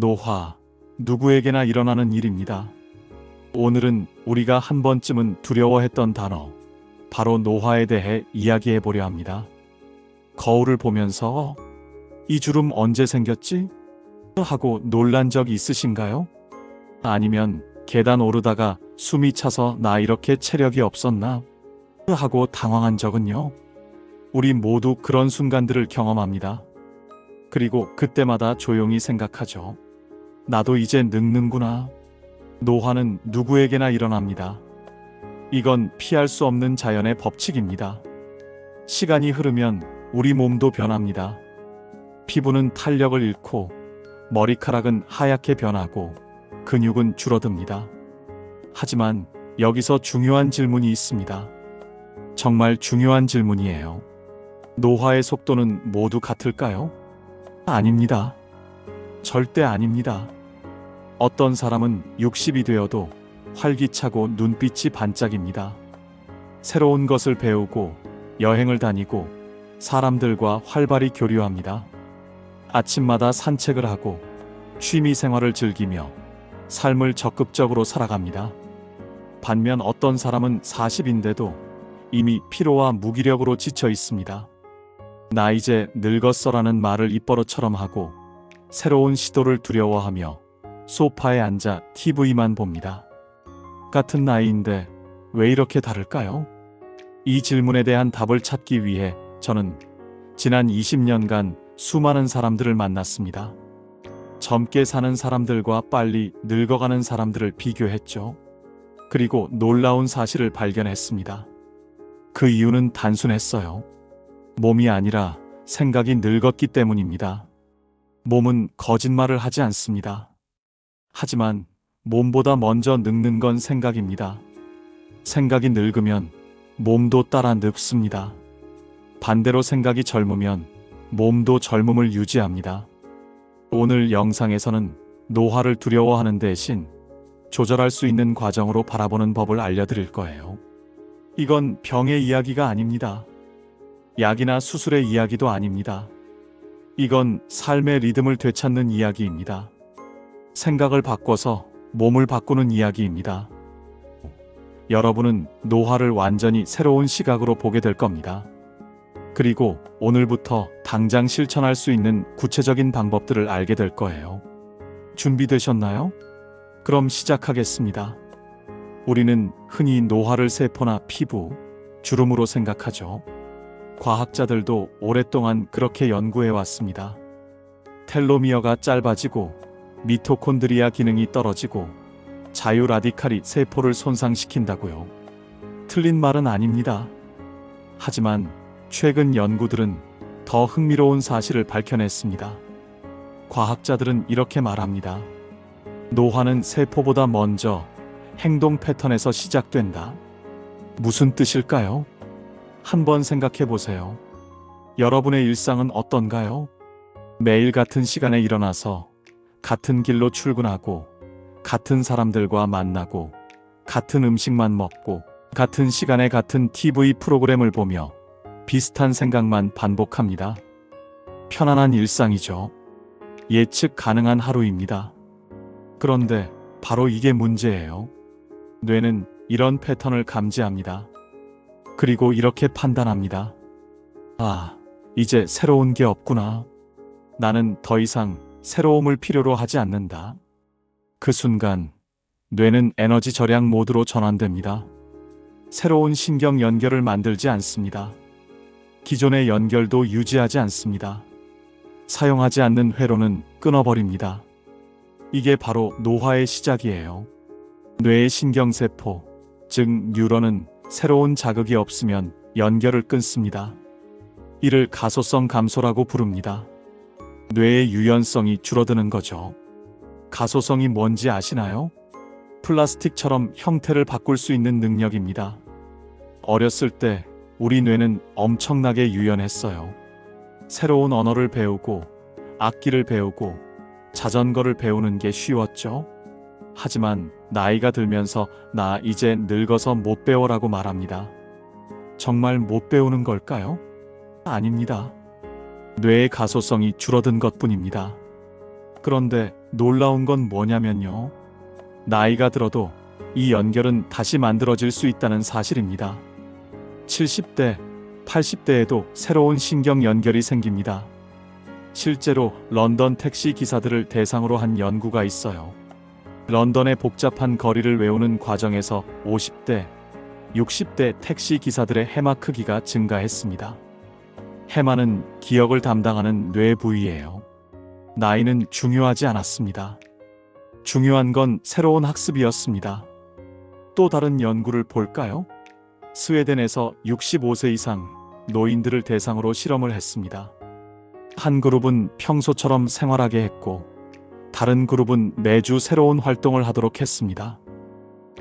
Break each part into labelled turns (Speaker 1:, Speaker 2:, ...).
Speaker 1: 노화, 누구에게나 일어나는 일입니다. 오늘은 우리가 한 번쯤은 두려워했던 단어, 바로 노화에 대해 이야기해 보려 합니다. 거울을 보면서 이 주름 언제 생겼지? 하고 놀란 적 있으신가요? 아니면 계단 오르다가 숨이 차서 나 이렇게 체력이 없었나? 하고 당황한 적은요? 우리 모두 그런 순간들을 경험합니다. 그리고 그때마다 조용히 생각하죠. 나도 이제 늙는구나. 노화는 누구에게나 일어납니다. 이건 피할 수 없는 자연의 법칙입니다. 시간이 흐르면 우리 몸도 변합니다. 피부는 탄력을 잃고 머리카락은 하얗게 변하고 근육은 줄어듭니다. 하지만 여기서 중요한 질문이 있습니다. 정말 중요한 질문이에요. 노화의 속도는 모두 같을까요? 아닙니다. 절대 아닙니다. 어떤 사람은 60이 되어도 활기차고 눈빛이 반짝입니다. 새로운 것을 배우고 여행을 다니고 사람들과 활발히 교류합니다. 아침마다 산책을 하고 취미 생활을 즐기며 삶을 적극적으로 살아갑니다. 반면 어떤 사람은 40인데도 이미 피로와 무기력으로 지쳐 있습니다. 나 이제 늙었어라는 말을 입버릇처럼 하고 새로운 시도를 두려워하며 소파에 앉아 TV만 봅니다. 같은 나이인데 왜 이렇게 다를까요? 이 질문에 대한 답을 찾기 위해 저는 지난 20년간 수많은 사람들을 만났습니다. 젊게 사는 사람들과 빨리 늙어가는 사람들을 비교했죠. 그리고 놀라운 사실을 발견했습니다. 그 이유는 단순했어요. 몸이 아니라 생각이 늙었기 때문입니다. 몸은 거짓말을 하지 않습니다. 하지만 몸보다 먼저 늙는 건 생각입니다. 생각이 늙으면 몸도 따라 늙습니다. 반대로 생각이 젊으면 몸도 젊음을 유지합니다. 오늘 영상에서는 노화를 두려워하는 대신 조절할 수 있는 과정으로 바라보는 법을 알려드릴 거예요. 이건 병의 이야기가 아닙니다. 약이나 수술의 이야기도 아닙니다. 이건 삶의 리듬을 되찾는 이야기입니다. 생각을 바꿔서 몸을 바꾸는 이야기입니다. 여러분은 노화를 완전히 새로운 시각으로 보게 될 겁니다. 그리고 오늘부터 당장 실천할 수 있는 구체적인 방법들을 알게 될 거예요. 준비되셨나요? 그럼 시작하겠습니다. 우리는 흔히 노화를 세포나 피부, 주름으로 생각하죠. 과학자들도 오랫동안 그렇게 연구해 왔습니다. 텔로미어가 짧아지고 미토콘드리아 기능이 떨어지고 자유 라디칼이 세포를 손상시킨다고요. 틀린 말은 아닙니다. 하지만 최근 연구들은 더 흥미로운 사실을 밝혀냈습니다. 과학자들은 이렇게 말합니다. 노화는 세포보다 먼저 행동 패턴에서 시작된다. 무슨 뜻일까요? 한번 생각해 보세요. 여러분의 일상은 어떤가요? 매일 같은 시간에 일어나서 같은 길로 출근하고 같은 사람들과 만나고 같은 음식만 먹고 같은 시간에 같은 TV 프로그램을 보며 비슷한 생각만 반복합니다. 편안한 일상이죠. 예측 가능한 하루입니다. 그런데 바로 이게 문제예요. 뇌는 이런 패턴을 감지합니다. 그리고 이렇게 판단합니다. 아, 이제 새로운 게 없구나. 나는 더 이상 새로움을 필요로 하지 않는다. 그 순간 뇌는 에너지 절약 모드로 전환됩니다. 새로운 신경 연결을 만들지 않습니다. 기존의 연결도 유지하지 않습니다. 사용하지 않는 회로는 끊어버립니다. 이게 바로 노화의 시작이에요. 뇌의 신경세포, 즉 뉴런은 새로운 자극이 없으면 연결을 끊습니다. 이를 가소성 감소라고 부릅니다. 뇌의 유연성이 줄어드는 거죠. 가소성이 뭔지 아시나요? 플라스틱처럼 형태를 바꿀 수 있는 능력입니다. 어렸을 때 우리 뇌는 엄청나게 유연했어요. 새로운 언어를 배우고 악기를 배우고 자전거를 배우는 게 쉬웠죠. 하지만 나이가 들면서 나 이제 늙어서 못 배워라고 말합니다. 정말 못 배우는 걸까요? 아닙니다. 뇌의 가소성이 줄어든 것뿐입니다. 그런데 놀라운 건 뭐냐면요. 나이가 들어도 이 연결은 다시 만들어질 수 있다는 사실입니다. 70대, 80대에도 새로운 신경 연결이 생깁니다. 실제로 런던 택시 기사들을 대상으로 한 연구가 있어요. 런던의 복잡한 거리를 외우는 과정에서 50대, 60대 택시 기사들의 해마 크기가 증가했습니다. 해마는 기억을 담당하는 뇌 부위예요. 나이는 중요하지 않았습니다. 중요한 건 새로운 학습이었습니다. 또 다른 연구를 볼까요? 스웨덴에서 65세 이상 노인들을 대상으로 실험을 했습니다. 한 그룹은 평소처럼 생활하게 했고, 다른 그룹은 매주 새로운 활동을 하도록 했습니다.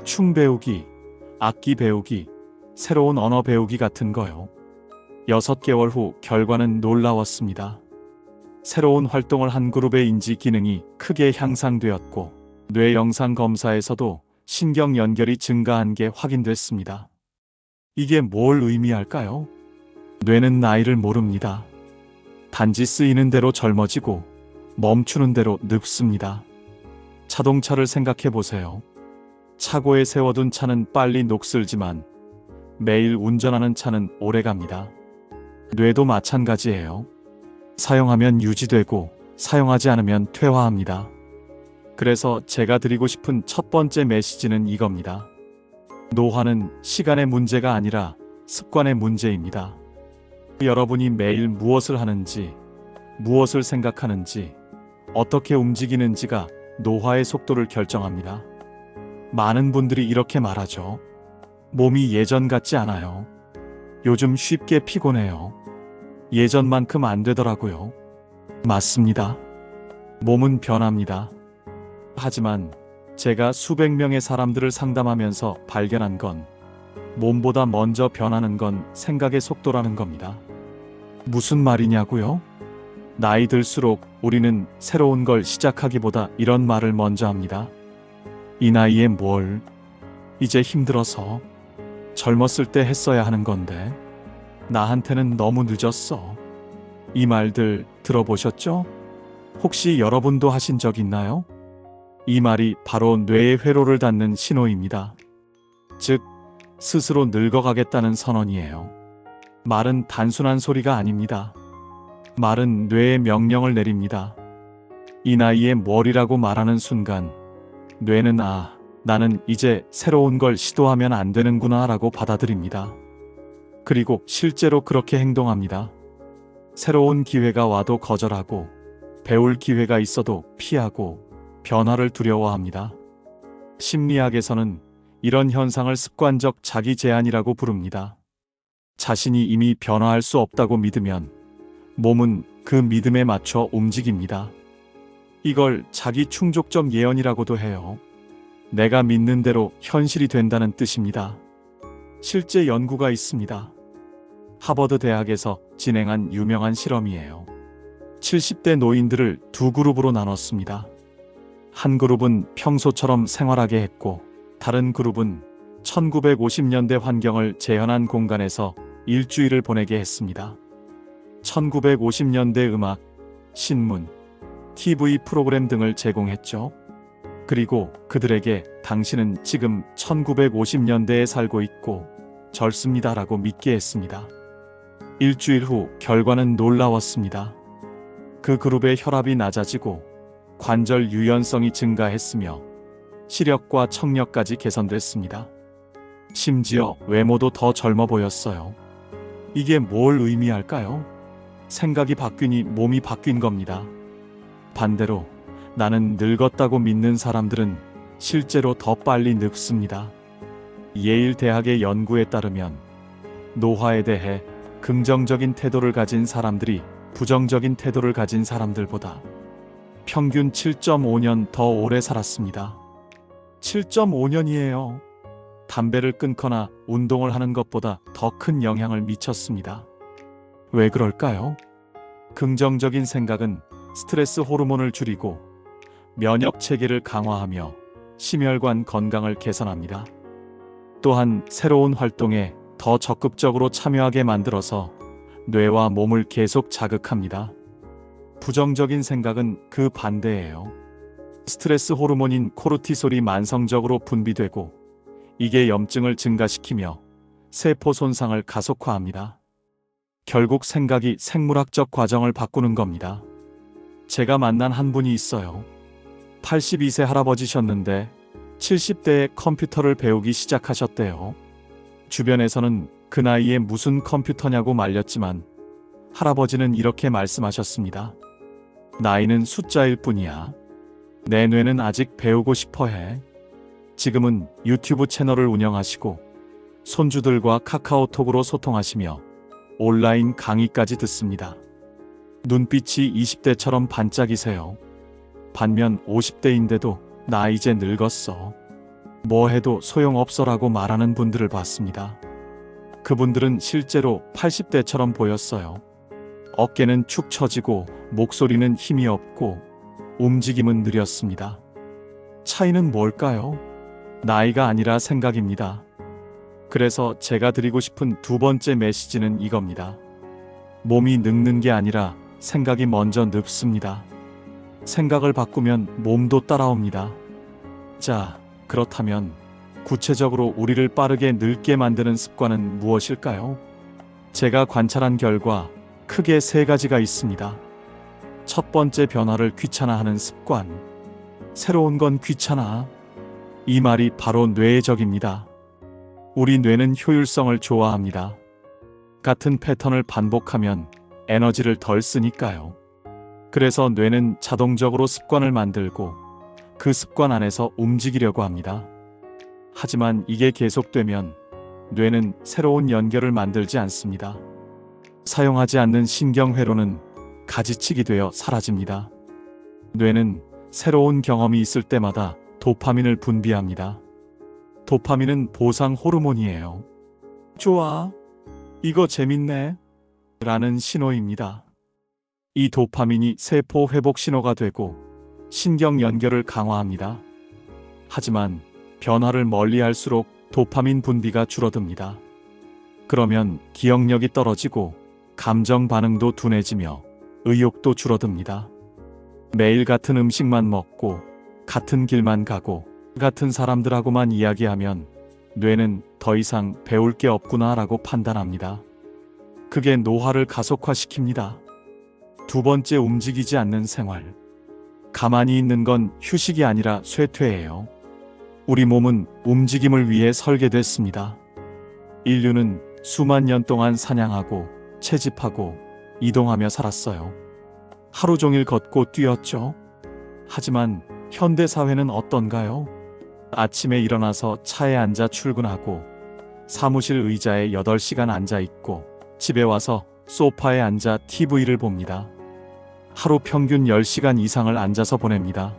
Speaker 1: 춤 배우기, 악기 배우기, 새로운 언어 배우기 같은 거요. 6개월 후 결과는 놀라웠습니다. 새로운 활동을 한 그룹의 인지 기능이 크게 향상되었고, 뇌 영상 검사에서도 신경 연결이 증가한 게 확인됐습니다. 이게 뭘 의미할까요? 뇌는 나이를 모릅니다. 단지 쓰이는 대로 젊어지고 멈추는 대로 늙습니다. 자동차를 생각해 보세요. 차고에 세워둔 차는 빨리 녹슬지만 매일 운전하는 차는 오래 갑니다. 뇌도 마찬가지예요. 사용하면 유지되고 사용하지 않으면 퇴화합니다. 그래서 제가 드리고 싶은 첫 번째 메시지는 이겁니다. 노화는 시간의 문제가 아니라 습관의 문제입니다. 여러분이 매일 무엇을 하는지, 무엇을 생각하는지, 어떻게 움직이는지가 노화의 속도를 결정합니다. 많은 분들이 이렇게 말하죠. 몸이 예전 같지 않아요. 요즘 쉽게 피곤해요. 예전만큼 안 되더라고요. 맞습니다. 몸은 변합니다. 하지만 제가 수백 명의 사람들을 상담하면서 발견한 건 몸보다 먼저 변하는 건 생각의 속도라는 겁니다. 무슨 말이냐고요? 나이 들수록 우리는 새로운 걸 시작하기보다 이런 말을 먼저 합니다. 이 나이에 뭘? 이제 힘들어서. 젊었을 때 했어야 하는 건데. 나한테는 너무 늦었어. 이 말들 들어보셨죠? 혹시 여러분도 하신 적 있나요? 이 말이 바로 뇌의 회로를 닫는 신호입니다. 즉, 스스로 늙어가겠다는 선언이에요. 말은 단순한 소리가 아닙니다. 말은 뇌에 명령을 내립니다. 이 나이에 뭘이라고 말하는 순간 뇌는 나는 이제 새로운 걸 시도하면 안 되는구나 라고 받아들입니다. 그리고 실제로 그렇게 행동합니다. 새로운 기회가 와도 거절하고, 배울 기회가 있어도 피하고, 변화를 두려워합니다. 심리학에서는 이런 현상을 습관적 자기 제한이라고 부릅니다. 자신이 이미 변화할 수 없다고 믿으면 몸은 그 믿음에 맞춰 움직입니다. 이걸 자기 충족적 예언이라고도 해요. 내가 믿는 대로 현실이 된다는 뜻입니다. 실제 연구가 있습니다. 하버드 대학에서 진행한 유명한 실험이에요. 70대 노인들을 두 그룹으로 나눴습니다. 한 그룹은 평소처럼 생활하게 했고, 다른 그룹은 1950년대 환경을 재현한 공간에서 일주일을 보내게 했습니다. 1950년대 음악, 신문, TV 프로그램 등을 제공했죠. 그리고 그들에게 당신은 지금 1950년대에 살고 있고 젊습니다라고 믿게 했습니다. 일주일 후 결과는 놀라웠습니다. 그 그룹의 혈압이 낮아지고 관절 유연성이 증가했으며 시력과 청력까지 개선됐습니다. 심지어 외모도 더 젊어 보였어요. 이게 뭘 의미할까요? 생각이 바뀌니 몸이 바뀐 겁니다. 반대로 나는 늙었다고 믿는 사람들은 실제로 더 빨리 늙습니다. 예일 대학의 연구에 따르면 노화에 대해 긍정적인 태도를 가진 사람들이 부정적인 태도를 가진 사람들보다 평균 7.5년 더 오래 살았습니다. 7.5년이에요. 담배를 끊거나 운동을 하는 것보다 더 큰 영향을 미쳤습니다. 왜 그럴까요? 긍정적인 생각은 스트레스 호르몬을 줄이고 면역 체계를 강화하며 심혈관 건강을 개선합니다. 또한 새로운 활동에 더 적극적으로 참여하게 만들어서 뇌와 몸을 계속 자극합니다. 부정적인 생각은 그 반대예요. 스트레스 호르몬인 코르티솔이 만성적으로 분비되고 이게 염증을 증가시키며 세포 손상을 가속화합니다. 결국 생각이 생물학적 과정을 바꾸는 겁니다. 제가 만난 한 분이 있어요. 82세 할아버지셨는데 70대에 컴퓨터를 배우기 시작하셨대요. 주변에서는 그 나이에 무슨 컴퓨터냐고 말렸지만 할아버지는 이렇게 말씀하셨습니다. 나이는 숫자일 뿐이야. 내 뇌는 아직 배우고 싶어 해. 지금은 유튜브 채널을 운영하시고 손주들과 카카오톡으로 소통하시며 온라인 강의까지 듣습니다. 눈빛이 20대처럼 반짝이세요. 반면 50대인데도 나 이제 늙었어. 뭐 해도 소용없어라고 말하는 분들을 봤습니다. 그분들은 실제로 80대처럼 보였어요. 어깨는 축 처지고 목소리는 힘이 없고 움직임은 느렸습니다. 차이는 뭘까요? 나이가 아니라 생각입니다. 그래서 제가 드리고 싶은 두 번째 메시지는 이겁니다. 몸이 늙는 게 아니라 생각이 먼저 늙습니다. 생각을 바꾸면 몸도 따라옵니다. 자, 그렇다면 구체적으로 우리를 빠르게 늙게 만드는 습관은 무엇일까요? 제가 관찰한 결과 크게 세 가지가 있습니다. 첫 번째, 변화를 귀찮아하는 습관. 새로운 건 귀찮아. 이 말이 바로 뇌의 적입니다. 우리 뇌는 효율성을 좋아합니다. 같은 패턴을 반복하면 에너지를 덜 쓰니까요. 그래서 뇌는 자동적으로 습관을 만들고 그 습관 안에서 움직이려고 합니다. 하지만 이게 계속되면 뇌는 새로운 연결을 만들지 않습니다. 사용하지 않는 신경회로는 가지치기 되어 사라집니다. 뇌는 새로운 경험이 있을 때마다 도파민을 분비합니다. 도파민은 보상 호르몬이에요. 좋아, 이거 재밌네 라는 신호입니다. 이 도파민이 세포 회복 신호가 되고 신경 연결을 강화합니다. 하지만 변화를 멀리할수록 도파민 분비가 줄어듭니다. 그러면 기억력이 떨어지고 감정 반응도 둔해지며 의욕도 줄어듭니다. 매일 같은 음식만 먹고 같은 길만 가고 같은 사람들하고만 이야기하면 뇌는 더 이상 배울 게 없구나라고 판단합니다. 그게 노화를 가속화시킵니다. 두 번째, 움직이지 않는 생활. 가만히 있는 건 휴식이 아니라 쇠퇴예요. 우리 몸은 움직임을 위해 설계됐습니다. 인류는 수만 년 동안 사냥하고 채집하고 이동하며 살았어요. 하루 종일 걷고 뛰었죠. 하지만 현대 사회는 어떤가요? 아침에 일어나서 차에 앉아 출근하고 사무실 의자에 8시간 앉아 있고 집에 와서 소파에 앉아 TV를 봅니다. 하루 평균 10시간 이상을 앉아서 보냅니다.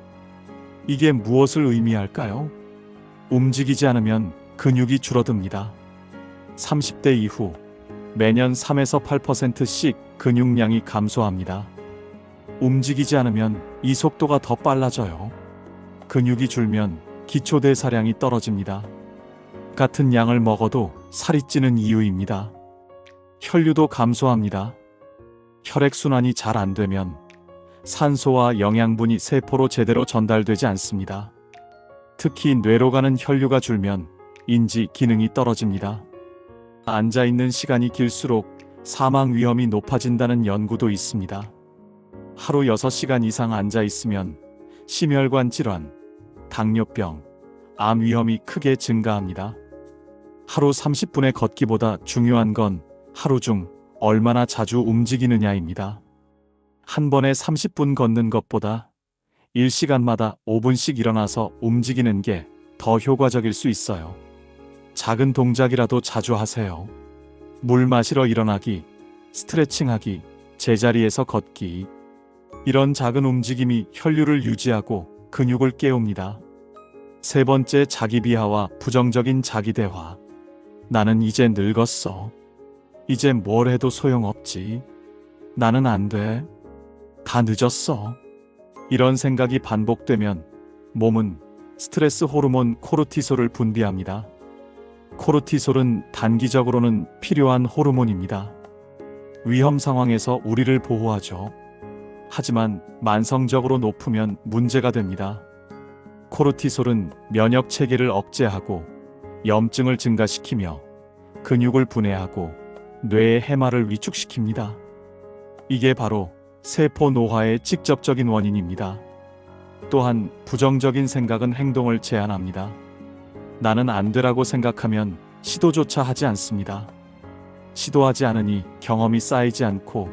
Speaker 1: 이게 무엇을 의미할까요? 움직이지 않으면 근육이 줄어듭니다. 30대 이후 매년 3에서 8%씩 근육량이 감소합니다. 움직이지 않으면 이 속도가 더 빨라져요. 근육이 줄면 기초대사량이 떨어집니다. 같은 양을 먹어도 살이 찌는 이유입니다. 혈류도 감소합니다. 혈액순환이 잘 안 되면 산소와 영양분이 세포로 제대로 전달되지 않습니다. 특히 뇌로 가는 혈류가 줄면 인지 기능이 떨어집니다. 앉아있는 시간이 길수록 사망 위험이 높아진다는 연구도 있습니다. 하루 6시간 이상 앉아있으면 심혈관 질환, 당뇨병, 암 위험이 크게 증가합니다. 하루 30분의 걷기보다 중요한 건 하루 중 얼마나 자주 움직이느냐입니다. 한 번에 30분 걷는 것보다 1시간마다 5분씩 일어나서 움직이는 게 더 효과적일 수 있어요. 작은 동작이라도 자주 하세요. 물 마시러 일어나기, 스트레칭하기, 제자리에서 걷기. 이런 작은 움직임이 혈류를 유지하고 근육을 깨웁니다. 세 번째, 자기 비하와 부정적인 자기 대화. 나는 이제 늙었어. 이제 뭘 해도 소용없지. 나는 안 돼. 다 늦었어. 이런 생각이 반복되면 몸은 스트레스 호르몬 코르티솔을 분비합니다. 코르티솔은 단기적으로는 필요한 호르몬입니다. 위험 상황에서 우리를 보호하죠. 하지만 만성적으로 높으면 문제가 됩니다. 코르티솔은 면역 체계를 억제하고 염증을 증가시키며 근육을 분해하고 뇌의 해마를 위축시킵니다. 이게 바로 세포 노화의 직접적인 원인입니다. 또한 부정적인 생각은 행동을 제한합니다. 나는 안 되라고 생각하면 시도조차 하지 않습니다. 시도하지 않으니 경험이 쌓이지 않고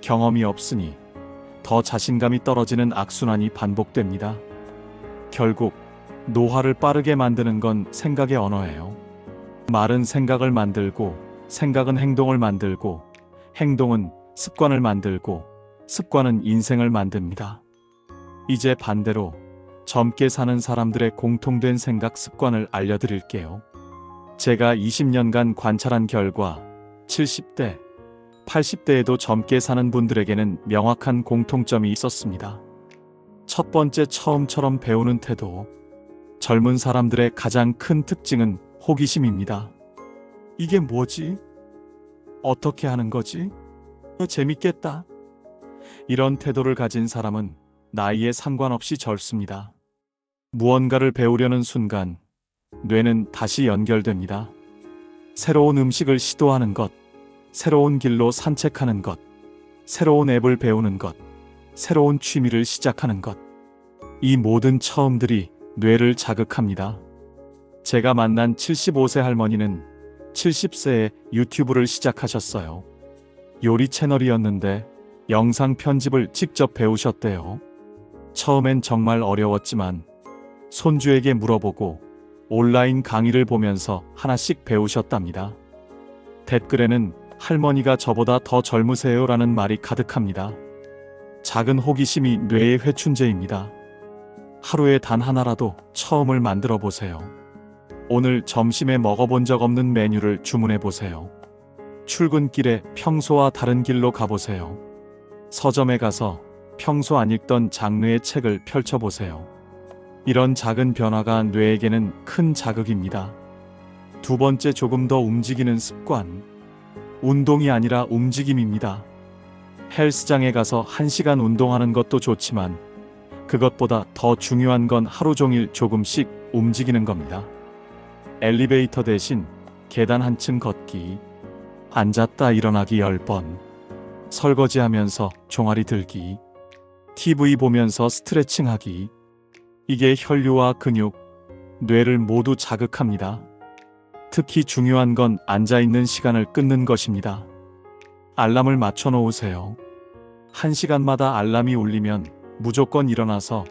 Speaker 1: 경험이 없으니 더 자신감이 떨어지는 악순환이 반복됩니다. 결국 노화를 빠르게 만드는 건 생각의 언어예요. 말은 생각을 만들고 생각은 행동을 만들고 행동은 습관을 만들고 습관은 인생을 만듭니다. 이제 반대로 젊게 사는 사람들의 공통된 생각 습관을 알려드릴게요. 제가 20년간 관찰한 결과 70대, 80대에도 젊게 사는 분들에게는 명확한 공통점이 있었습니다. 첫 번째, 처음처럼 배우는 태도. 젊은 사람들의 가장 큰 특징은 호기심입니다. 이게 뭐지? 어떻게 하는 거지? 재밌겠다. 이런 태도를 가진 사람은 나이에 상관없이 젊습니다. 무언가를 배우려는 순간 뇌는 다시 연결됩니다. 새로운 음식을 시도하는 것, 새로운 길로 산책하는 것, 새로운 앱을 배우는 것, 새로운 취미를 시작하는 것. 이 모든 처음들이 뇌를 자극합니다. 제가 만난 75세 할머니는 70세에 유튜브를 시작하셨어요. 요리 채널이었는데 영상 편집을 직접 배우셨대요. 처음엔 정말 어려웠지만 손주에게 물어보고 온라인 강의를 보면서 하나씩 배우셨답니다. 댓글에는 할머니가 저보다 더 젊으세요라는 말이 가득합니다. 작은 호기심이 뇌의 회춘제입니다. 하루에 단 하나라도 처음을 만들어 보세요. 오늘 점심에 먹어본 적 없는 메뉴를 주문해 보세요. 출근길에 평소와 다른 길로 가보세요. 서점에 가서 평소 안 읽던 장르의 책을 펼쳐보세요. 이런 작은 변화가 뇌에게는 큰 자극입니다. 두 번째, 조금 더 움직이는 습관. 운동이 아니라 움직임입니다. 헬스장에 가서 1시간 운동하는 것도 좋지만 그것보다 더 중요한 건 하루 종일 조금씩 움직이는 겁니다. 엘리베이터 대신 계단 한층 걷기, 앉았다 일어나기 10번, 설거지하면서 종아리 들기, TV 보면서 스트레칭하기. 이게 혈류와 근육, 뇌를 모두 자극합니다. 특히 중요한 건 앉아있는 시간을 끊는 것입니다. 알람을 맞춰 놓으세요. 1시간마다 알람이 울리면 무조건 일어나서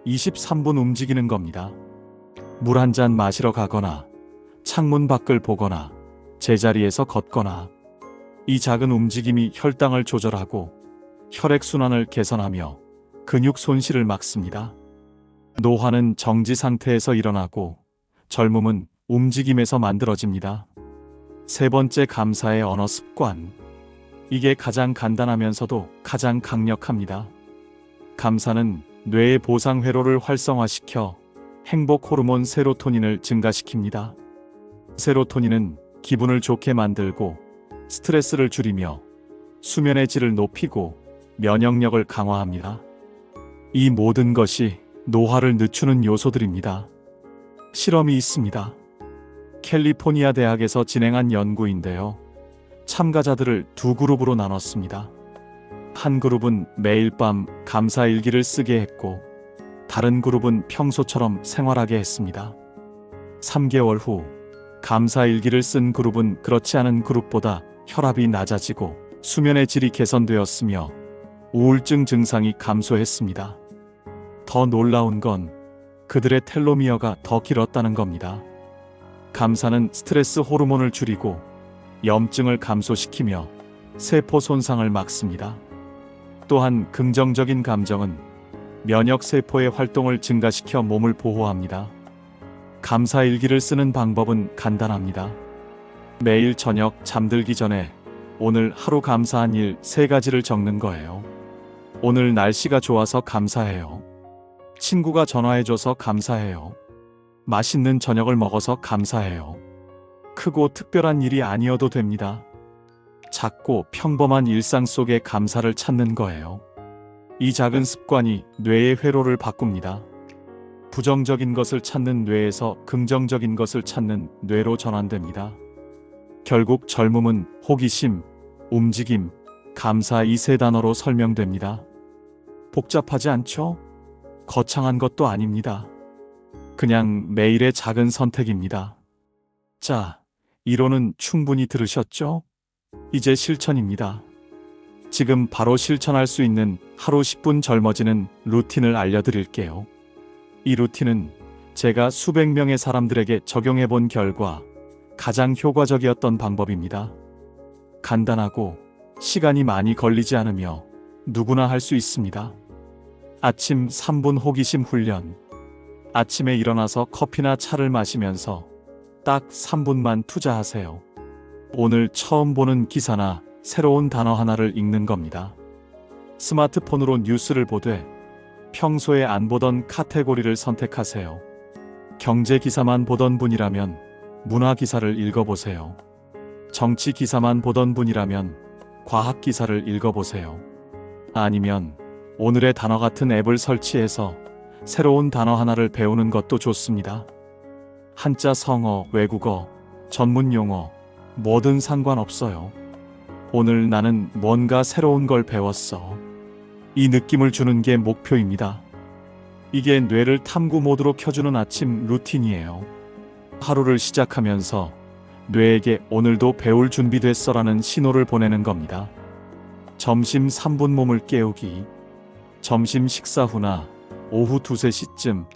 Speaker 1: 23분 움직이는 겁니다. 물 한 잔 마시러 가거나 창문 밖을 보거나 제자리에서 걷거나. 이 작은 움직임이 혈당을 조절하고 혈액순환을 개선하며 근육 손실을 막습니다. 노화는 정지 상태에서 일어나고 젊음은 움직임에서 만들어집니다. 세 번째, 감사의 언어 습관. 이게 가장 간단하면서도 가장 강력합니다. 감사는 뇌의 보상 회로를 활성화시켜 행복 호르몬 세로토닌을 증가시킵니다. 세로토닌은 기분을 좋게 만들고 스트레스를 줄이며 수면의 질을 높이고 면역력을 강화합니다. 이 모든 것이 노화를 늦추는 요소들입니다. 실험이 있습니다. 캘리포니아 대학에서 진행한 연구인데요. 참가자들을 두 그룹으로 나눴습니다. 한 그룹은 매일 밤 감사 일기를 쓰게 했고 다른 그룹은 평소처럼 생활하게 했습니다. 3개월 후 감사 일기를 쓴 그룹은 그렇지 않은 그룹보다 혈압이 낮아지고 수면의 질이 개선되었으며 우울증 증상이 감소했습니다. 더 놀라운 건 그들의 텔로미어가 더 길었다는 겁니다. 감사는 스트레스 호르몬을 줄이고 염증을 감소시키며 세포 손상을 막습니다. 또한 긍정적인 감정은 면역 세포의 활동을 증가시켜 몸을 보호합니다. 감사 일기를 쓰는 방법은 간단합니다. 매일 저녁 잠들기 전에 오늘 하루 감사한 일 3가지를 적는 거예요. 오늘 날씨가 좋아서 감사해요. 친구가 전화해줘서 감사해요. 맛있는 저녁을 먹어서 감사해요. 크고 특별한 일이 아니어도 됩니다. 작고 평범한 일상 속에 감사를 찾는 거예요. 이 작은 습관이 뇌의 회로를 바꿉니다. 부정적인 것을 찾는 뇌에서 긍정적인 것을 찾는 뇌로 전환됩니다. 결국 젊음은 호기심, 움직임, 감사 이 세 단어로 설명됩니다. 복잡하지 않죠? 거창한 것도 아닙니다. 그냥 매일의 작은 선택입니다. 자, 이론은 충분히 들으셨죠? 이제 실천입니다. 지금 바로 실천할 수 있는 하루 10분 젊어지는 루틴을 알려드릴게요. 이 루틴은 제가 수백 명의 사람들에게 적용해 본 결과 가장 효과적이었던 방법입니다. 간단하고 시간이 많이 걸리지 않으며 누구나 할 수 있습니다. 아침 3분 호기심 훈련. 아침에 일어나서 커피나 차를 마시면서 딱 3분만 투자하세요. 오늘 처음 보는 기사나 새로운 단어 하나를 읽는 겁니다. 스마트폰으로 뉴스를 보되 평소에 안 보던 카테고리를 선택하세요. 경제 기사만 보던 분이라면 문화 기사를 읽어보세요. 정치 기사만 보던 분이라면 과학 기사를 읽어보세요. 아니면 오늘의 단어 같은 앱을 설치해서 새로운 단어 하나를 배우는 것도 좋습니다. 한자 성어, 외국어, 전문 용어, 뭐든 상관없어요. 오늘 나는 뭔가 새로운 걸 배웠어. 이 느낌을 주는 게 목표입니다. 이게 뇌를 탐구 모드로 켜주는 아침 루틴이에요. 하루를 시작하면서 뇌에게 오늘도 배울 준비됐어라는 신호를 보내는 겁니다. 점심 3분 몸을 깨우기. 점심 식사 후나 오후 2, 3시쯤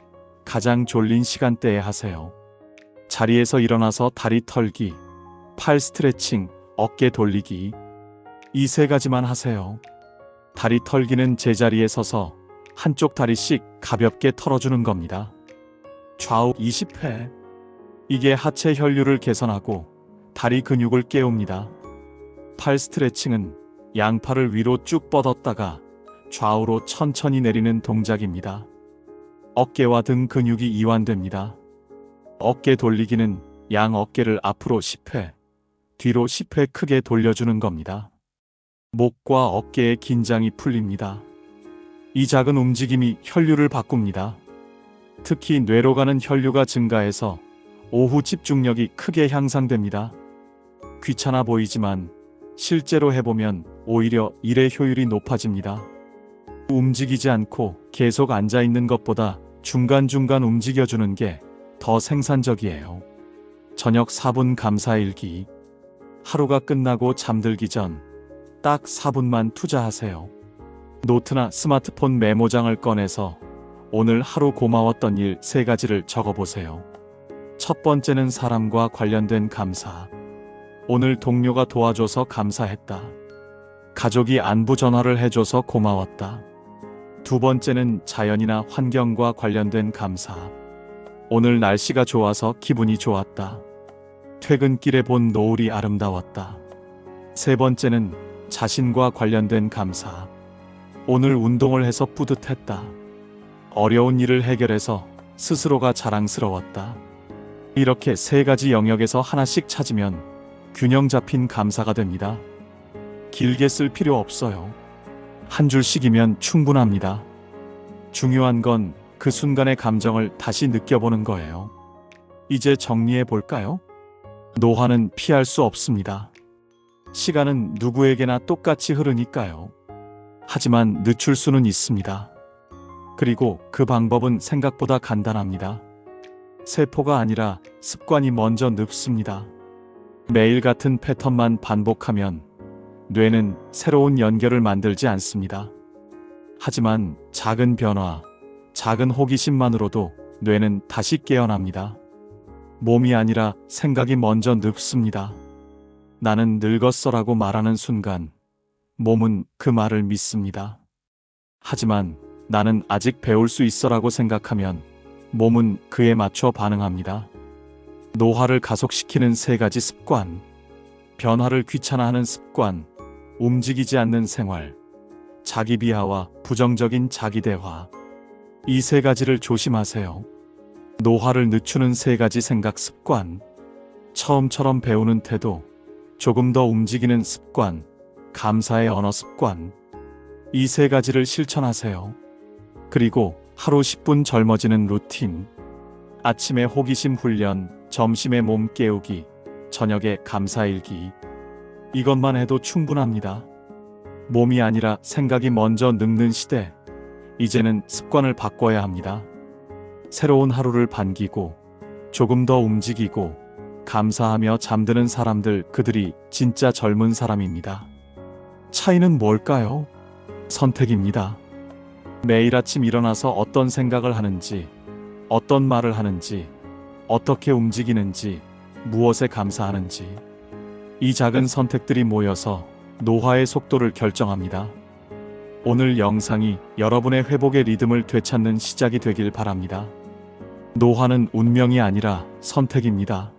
Speaker 1: 가장 졸린 시간대에 하세요. 자리에서 일어나서 다리 털기, 팔 스트레칭, 어깨 돌리기. 이 세 가지만 하세요. 다리 털기는 제자리에 서서 한쪽 다리씩 가볍게 털어주는 겁니다. 좌우 20회. 이게 하체 혈류를 개선하고 다리 근육을 깨웁니다. 팔 스트레칭은 양팔을 위로 쭉 뻗었다가 좌우로 천천히 내리는 동작입니다. 어깨와 등 근육이 이완됩니다. 어깨 돌리기는 양 어깨를 앞으로 10회, 뒤로 10회 크게 돌려주는 겁니다. 목과 어깨의 긴장이 풀립니다. 이 작은 움직임이 혈류를 바꿉니다. 특히 뇌로 가는 혈류가 증가해서 오후 집중력이 크게 향상됩니다. 귀찮아 보이지만 실제로 해보면 오히려 일의 효율이 높아집니다. 움직이지 않고 계속 앉아있는 것보다 중간중간 움직여주는 게 더 생산적이에요. 저녁 4분 감사일기. 하루가 끝나고 잠들기 전 딱 4분만 투자하세요. 노트나 스마트폰 메모장을 꺼내서 오늘 하루 고마웠던 일 3가지를 적어보세요. 첫 번째는 사람과 관련된 감사. 오늘 동료가 도와줘서 감사했다. 가족이 안부 전화를 해줘서 고마웠다. 두 번째는 자연이나 환경과 관련된 감사. 오늘 날씨가 좋아서 기분이 좋았다. 퇴근길에 본 노을이 아름다웠다. 세 번째는 자신과 관련된 감사. 오늘 운동을 해서 뿌듯했다. 어려운 일을 해결해서 스스로가 자랑스러웠다. 이렇게 3가지 영역에서 하나씩 찾으면 균형 잡힌 감사가 됩니다. 길게 쓸 필요 없어요. 한 줄씩이면 충분합니다. 중요한 건 그 순간의 감정을 다시 느껴보는 거예요. 이제 정리해 볼까요? 노화는 피할 수 없습니다. 시간은 누구에게나 똑같이 흐르니까요. 하지만 늦출 수는 있습니다. 그리고 그 방법은 생각보다 간단합니다. 세포가 아니라 습관이 먼저 늙습니다. 매일 같은 패턴만 반복하면 뇌는 새로운 연결을 만들지 않습니다. 하지만 작은 변화, 작은 호기심만으로도 뇌는 다시 깨어납니다. 몸이 아니라 생각이 먼저 늙습니다. 나는 늙었어라고 말하는 순간 몸은 그 말을 믿습니다. 하지만 나는 아직 배울 수 있어라고 생각하면 몸은 그에 맞춰 반응합니다. 노화를 가속시키는 3가지 습관. 변화를 귀찮아하는 습관, 움직이지 않는 생활, 자기 비하와 부정적인 자기 대화. 이 3가지를 조심하세요. 노화를 늦추는 3가지 생각 습관. 처음처럼 배우는 태도, 조금 더 움직이는 습관, 감사의 언어 습관. 이 3가지를 실천하세요. 그리고 하루 10분 젊어지는 루틴. 아침에 호기심 훈련, 점심에 몸 깨우기, 저녁에 감사일기. 이것만 해도 충분합니다. 몸이 아니라 생각이 먼저 늙는 시대. 이제는 습관을 바꿔야 합니다. 새로운 하루를 반기고 조금 더 움직이고 감사하며 잠드는 사람들, 그들이 진짜 젊은 사람입니다. 차이는 뭘까요? 선택입니다. 매일 아침 일어나서 어떤 생각을 하는지, 어떤 말을 하는지, 어떻게 움직이는지, 무엇에 감사하는지. 이 작은 선택들이 모여서 노화의 속도를 결정합니다. 오늘 영상이 여러분의 회복의 리듬을 되찾는 시작이 되길 바랍니다. 노화는 운명이 아니라 선택입니다.